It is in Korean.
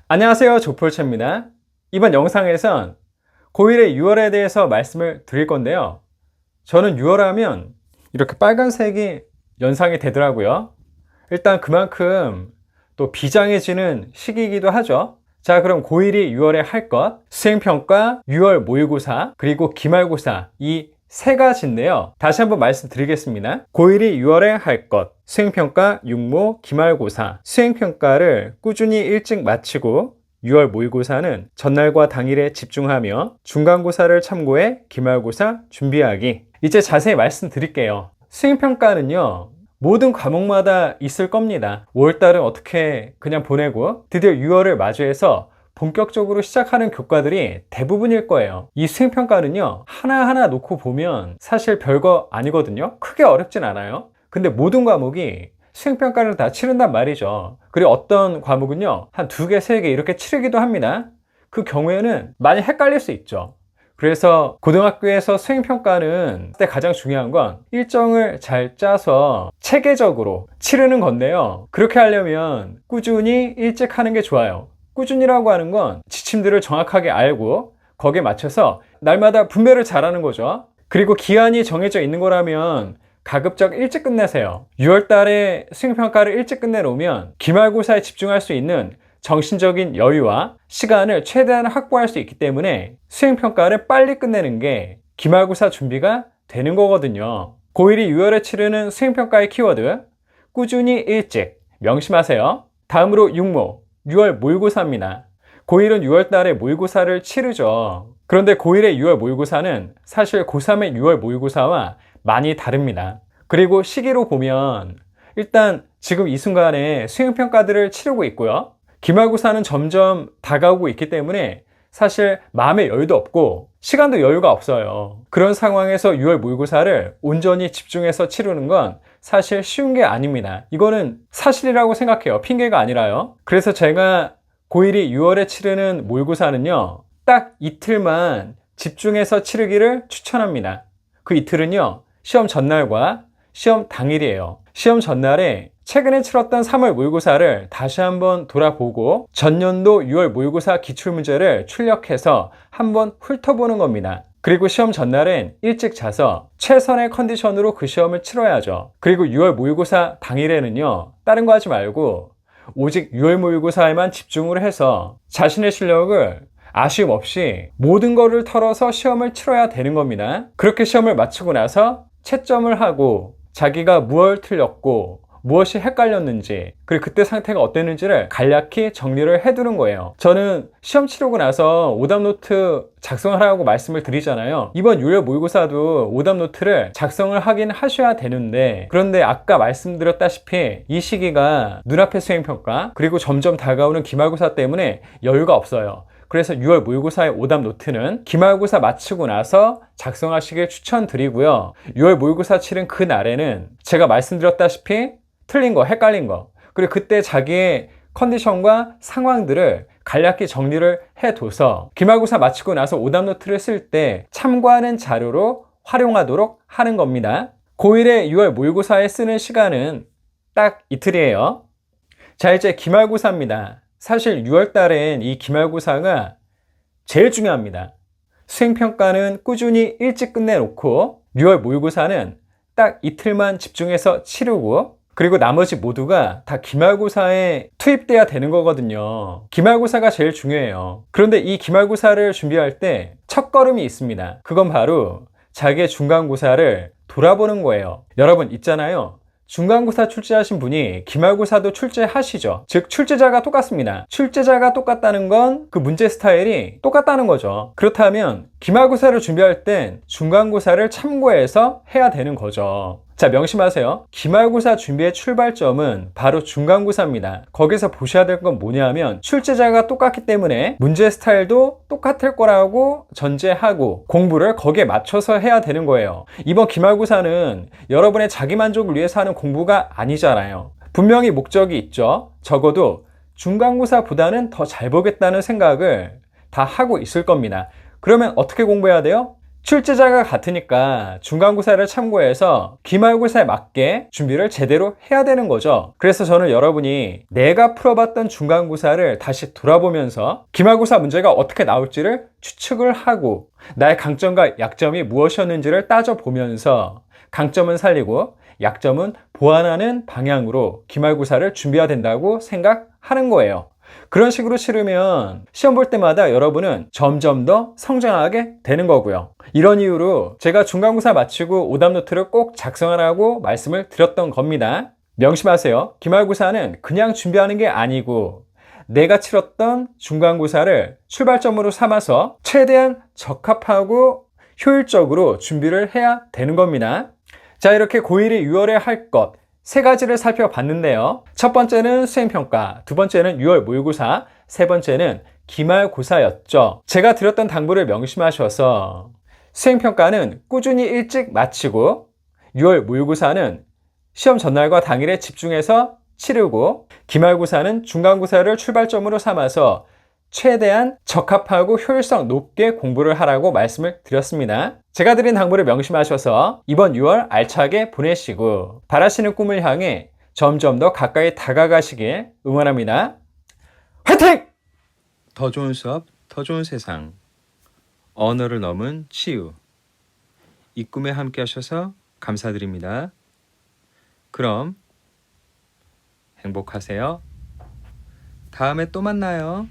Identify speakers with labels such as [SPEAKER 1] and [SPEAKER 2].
[SPEAKER 1] 안녕하세요, 조폴차입니다. 이번 영상에선 고1의 유월에 대해서 말씀을 드릴 건데요. 저는 유월하면 이렇게 빨간색이 연상이 되더라고요. 일단 그만큼 또 비장해지는 시기이기도 하죠. 자, 그럼 고1이 유월에 할 것, 수행평가, 유월 모의고사, 그리고 기말고사, 이 세 가지인데요. 다시 한번 말씀드리겠습니다. 고1이 유월에 할 것, 수행평가, 육모, 기말고사. 수행평가를 꾸준히 일찍 마치고 6월 모의고사는 전날과 당일에 집중하며 중간고사를 참고해 기말고사 준비하기. 이제 자세히 말씀드릴게요. 수행평가는요, 모든 과목마다 있을 겁니다. 5월달은 어떻게 그냥 보내고 드디어 6월을 맞이해서 본격적으로 시작하는 교과들이 대부분일 거예요. 이 수행평가는요, 하나하나 놓고 보면 사실 별거 아니거든요. 크게 어렵진 않아요. 근데 모든 과목이 수행평가를 다 치른단 말이죠. 그리고 어떤 과목은요, 한 2개, 3개 이렇게 치르기도 합니다. 그 경우에는 많이 헷갈릴 수 있죠. 그래서 고등학교에서 수행평가는 그때 가장 중요한 건 일정을 잘 짜서 체계적으로 치르는 건데요. 그렇게 하려면 꾸준히 일찍 하는 게 좋아요. 꾸준히라고 하는 건 지침들을 정확하게 알고 거기에 맞춰서 날마다 분배를 잘하는 거죠. 그리고 기한이 정해져 있는 거라면 가급적 일찍 끝내세요. 6월 달에 수행평가를 일찍 끝내놓으면 기말고사에 집중할 수 있는 정신적인 여유와 시간을 최대한 확보할 수 있기 때문에 수행평가를 빨리 끝내는 게 기말고사 준비가 되는 거거든요. 고1이 6월에 치르는 수행평가의 키워드, 꾸준히 일찍, 명심하세요. 다음으로 육모, 6월 모의고사입니다. 고1은 6월 달에 모의고사를 치르죠. 그런데 고1의 6월 모의고사는 사실 고3의 6월 모의고사와 많이 다릅니다. 그리고 시기로 보면 일단 지금 이 순간에 수행평가들을 치르고 있고요. 기말고사는 점점 다가오고 있기 때문에 사실 마음의 여유도 없고 시간도 여유가 없어요. 그런 상황에서 6월 모의고사를 온전히 집중해서 치르는 건 사실 쉬운 게 아닙니다. 이거는 사실이라고 생각해요. 핑계가 아니라요. 그래서 제가 고1이 6월에 치르는 모의고사는요, 딱 이틀만 집중해서 치르기를 추천합니다. 그 이틀은요, 시험 전날과 시험 당일이에요. 시험 전날에 최근에 치렀던 3월 모의고사를 다시 한번 돌아보고 전년도 6월 모의고사 기출문제를 출력해서 한번 훑어보는 겁니다. 그리고 시험 전날엔 일찍 자서 최선의 컨디션으로 그 시험을 치러야죠. 그리고 6월 모의고사 당일에는요, 다른 거 하지 말고 오직 6월 모의고사에만 집중을 해서 자신의 실력을 아쉬움 없이 모든 거를 털어서 시험을 치러야 되는 겁니다. 그렇게 시험을 마치고 나서 채점을 하고 자기가 무엇을 틀렸고 무엇이 헷갈렸는지, 그리고 그때 상태가 어땠는지를 간략히 정리를 해두는 거예요. 저는 시험 치르고 나서 오답노트 작성을 하라고 말씀을 드리잖아요. 이번 6월 모의고사도 오답노트를 작성을 하긴 하셔야 되는데, 그런데 아까 말씀드렸다시피 이 시기가 눈앞의 수행평가 그리고 점점 다가오는 기말고사 때문에 여유가 없어요. 그래서 6월 모의고사의 오답 노트는 기말고사 마치고 나서 작성하시길 추천드리고요. 6월 모의고사 치른 그 날에는 제가 말씀드렸다시피 틀린 거, 헷갈린 거, 그리고 그때 자기의 컨디션과 상황들을 간략히 정리를 해둬서 기말고사 마치고 나서 오답 노트를 쓸 때 참고하는 자료로 활용하도록 하는 겁니다. 고1의 6월 모의고사에 쓰는 시간은 딱 이틀이에요. 자, 이제 기말고사입니다. 사실 6월 달엔 이 기말고사가 제일 중요합니다. 수행평가는 꾸준히 일찍 끝내놓고 6월 모의고사는 딱 이틀만 집중해서 치르고, 그리고 나머지 모두가 다 기말고사에 투입돼야 되는 거거든요. 기말고사가 제일 중요해요. 그런데 이 기말고사를 준비할 때 첫걸음이 있습니다. 그건 바로 자기의 중간고사를 돌아보는 거예요. 여러분 있잖아요, 중간고사 출제하신 분이 기말고사도 출제하시죠. 즉 출제자가 똑같습니다. 출제자가 똑같다는 건 그 문제 스타일이 똑같다는 거죠. 그렇다면 기말고사를 준비할 땐 중간고사를 참고해서 해야 되는 거죠. 자, 명심하세요. 기말고사 준비의 출발점은 바로 중간고사입니다. 거기서 보셔야 될 건 뭐냐면 출제자가 똑같기 때문에 문제 스타일도 똑같을 거라고 전제하고 공부를 거기에 맞춰서 해야 되는 거예요. 이번 기말고사는 여러분의 자기만족을 위해서 하는 공부가 아니잖아요. 분명히 목적이 있죠. 적어도 중간고사보다는 더 잘 보겠다는 생각을 다 하고 있을 겁니다. 그러면 어떻게 공부해야 돼요? 출제자가 같으니까 중간고사를 참고해서 기말고사에 맞게 준비를 제대로 해야 되는 거죠. 그래서 저는 여러분이 내가 풀어봤던 중간고사를 다시 돌아보면서 기말고사 문제가 어떻게 나올지를 추측을 하고 나의 강점과 약점이 무엇이었는지를 따져보면서 강점은 살리고 약점은 보완하는 방향으로 기말고사를 준비해야 된다고 생각하는 거예요. 그런 식으로 치르면 시험 볼 때마다 여러분은 점점 더 성장하게 되는 거고요. 이런 이유로 제가 중간고사 마치고 오답노트를 꼭 작성하라고 말씀을 드렸던 겁니다. 명심하세요. 기말고사는 그냥 준비하는 게 아니고 내가 치렀던 중간고사를 출발점으로 삼아서 최대한 적합하고 효율적으로 준비를 해야 되는 겁니다. 자, 이렇게 고1이 6월에 할 것 세 가지를 살펴봤는데요. 첫 번째는 수행평가, 두 번째는 6월 모의고사, 세 번째는 기말고사였죠. 제가 드렸던 당부를 명심하셔서 수행평가는 꾸준히 일찍 마치고 6월 모의고사는 시험 전날과 당일에 집중해서 치르고 기말고사는 중간고사를 출발점으로 삼아서 최대한 적합하고 효율성 높게 공부를 하라고 말씀을 드렸습니다. 제가 드린 당부를 명심하셔서 이번 6월 알차게 보내시고 바라시는 꿈을 향해 점점 더 가까이 다가가시길 응원합니다. 화이팅! 더 좋은 수업, 더 좋은 세상. 언어를 넘은 치유. 이 꿈에 함께 하셔서 감사드립니다. 그럼 행복하세요. 다음에 또 만나요.